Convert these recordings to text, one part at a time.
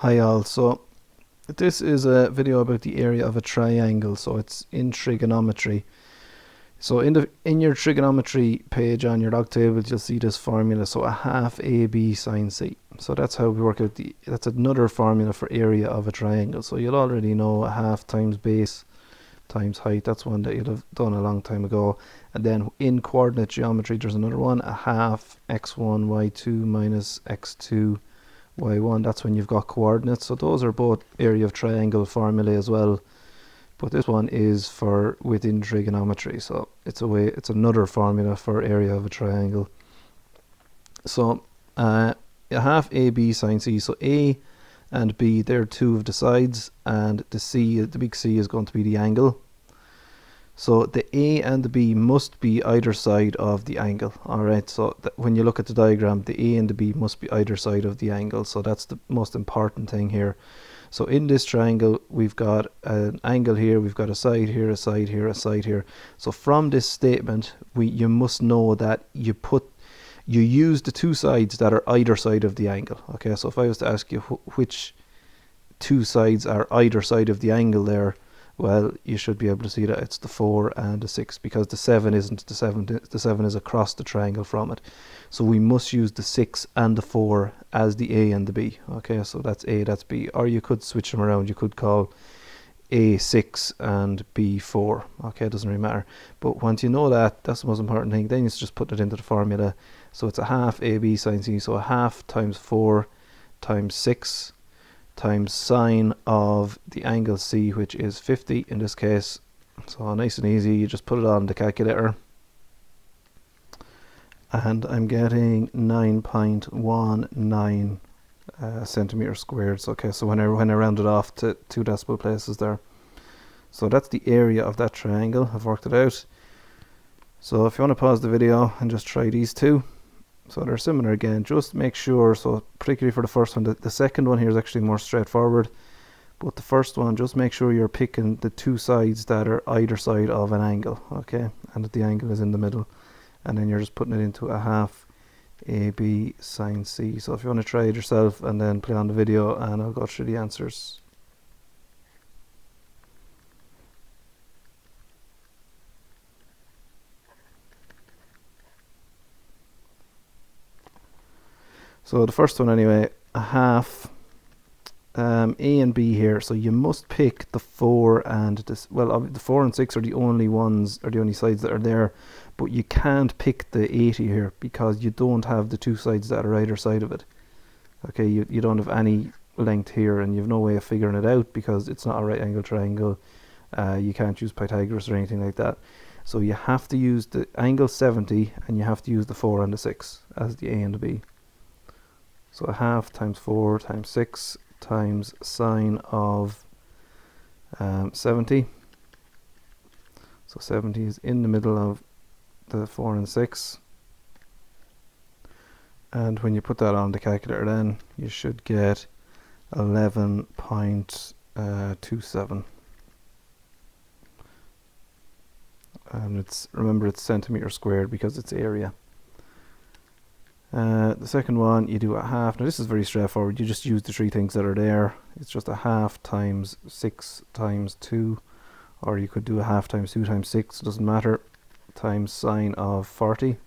Hi all, so this is a video about the area of a triangle, so it's in trigonometry. So in your trigonometry page on your log table, you'll see this formula, so a half AB sine C. So that's how we work out that's another formula for area of a triangle. So you'll already know a half times base times height. That's one that you'd have done a long time ago. And then in coordinate geometry, there's another one, a half x1 y2 minus x2 y1. That's when you've got coordinates. So those are both area of triangle formulae as well, but this one is for within trigonometry, so it's another formula for area of a triangle. So a half AB sine C, so A and B, they're two of the sides, and the big C is going to be the angle. So the A and the B must be either side of the angle. Alright, so when you look at the diagram, the A and the B must be either side of the angle. So that's the most important thing here. So in this triangle, we've got an angle here, we've got a side here, a side here, a side here. So from this statement, you must know that you use the two sides that are either side of the angle. Okay, so if I was to ask you which two sides are either side of the angle there, well, you should be able to see that it's the 4 and the 6, because the 7 isn't the 7. The 7 is across the triangle from it. So we must use the 6 and the 4 as the A and the B. Okay, so that's A, that's B. Or you could switch them around. You could call A 6 and B 4. Okay, it doesn't really matter. But once you know that, that's the most important thing. Then you just put it into the formula. So it's a half AB sine C. So a half times 4 times 6 times sine of the angle C, which is 50 in this case. So nice and easy, you just put it on the calculator. And I'm getting 9.19 centimeters squared. So, okay, so when I round it off to 2 decimal places there. So that's the area of that triangle. I've worked it out. So if you want to pause the video and just try these two. So they're similar again, just make sure, so particularly for the first one, the second one here is actually more straightforward, but the first one, just make sure you're picking the two sides that are either side of an angle, okay, and that the angle is in the middle, and then you're just putting it into a half AB sine C. So if you want to try it yourself and then play on the video, and I'll go through the answers. So the first one anyway, a half, A and B here. So you must pick the 4 and this. Well, the 4 and 6 are the only ones, or the only sides that are there. But you can't pick the 80 here because you don't have the two sides that are either side of it. Okay, you don't have any length here, and you have no way of figuring it out because it's not a right angle triangle. You can't use Pythagoras or anything like that. So you have to use the angle 70, and you have to use the 4 and the 6 as the A and the B. So a half times 4 times 6 times sine of 70. So 70 is in the middle of the 4 and 6. And when you put that on the calculator, then you should get 11.27. And remember it's centimeter squared because it's area. The second one, you do a half. Now this is very straightforward. You just use the three things that are there. It's just a half times 6 times 2, or you could do a half times 2 times 6, it doesn't matter, times sine of 40.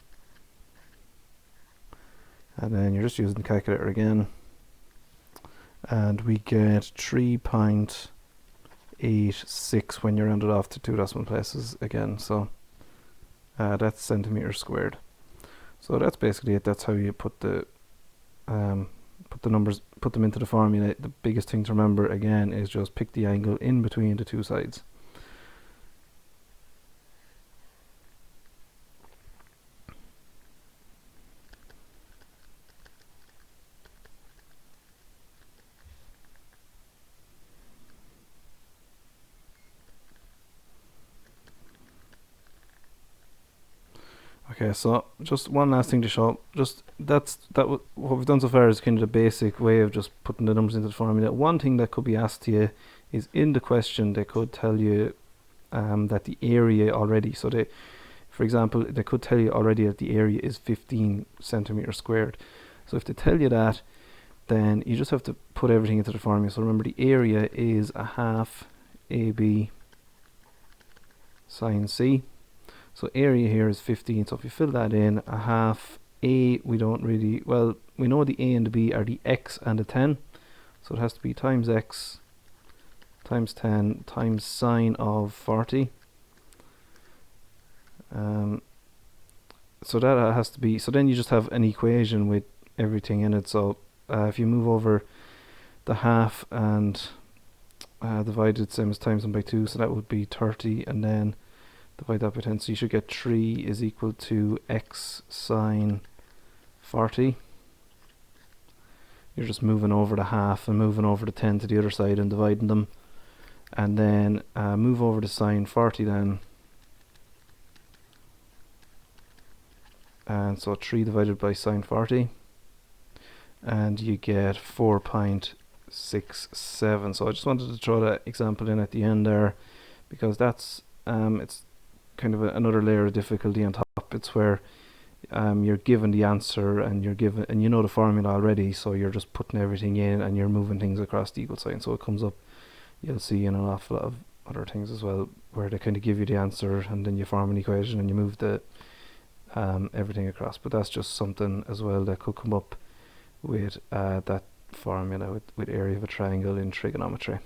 And then you're just using the calculator again. And we get 3.86 when you round it off to 2 decimal places again. So that's centimeters squared. So that's basically it. That's how you put the numbers, put them into the formula. The biggest thing to remember again is just pick the angle in between the two sides. Okay, so just one last thing to show. What we've done so far is kind of the basic way of just putting the numbers into the formula. One thing that could be asked to you is in the question they could tell you that the area already. So for example, they could tell you already that the area is 15 centimeters squared. So if they tell you that, then you just have to put everything into the formula. So remember, the area is a half AB sine C. So area here is 15. So if you fill that in, a half A, we don't really, well, we know the A and the B are the X and the 10. So it has to be times X times 10 times sine of 40. So that has to be, so then you just have an equation with everything in it. So if you move over the half and divide it same as times 1 by 2, so that would be 30, and then divide that by 10, so you should get 3 is equal to X sine 40. You're just moving over the half and moving over the 10 to the other side and dividing them, and then move over to sine 40 then, and so 3 divided by sine 40, and you get 4.67. So I just wanted to throw that example in at the end there, because that's it's kind of another layer of difficulty on top. It's where you're given the answer and you're given, and you know the formula already, so you're just putting everything in and you're moving things across the equal sign. So it comes up, you'll see in an awful lot of other things as well, where they kind of give you the answer and then you form an equation and you move the everything across. But that's just something as well that could come up with that formula with area of a triangle in trigonometry.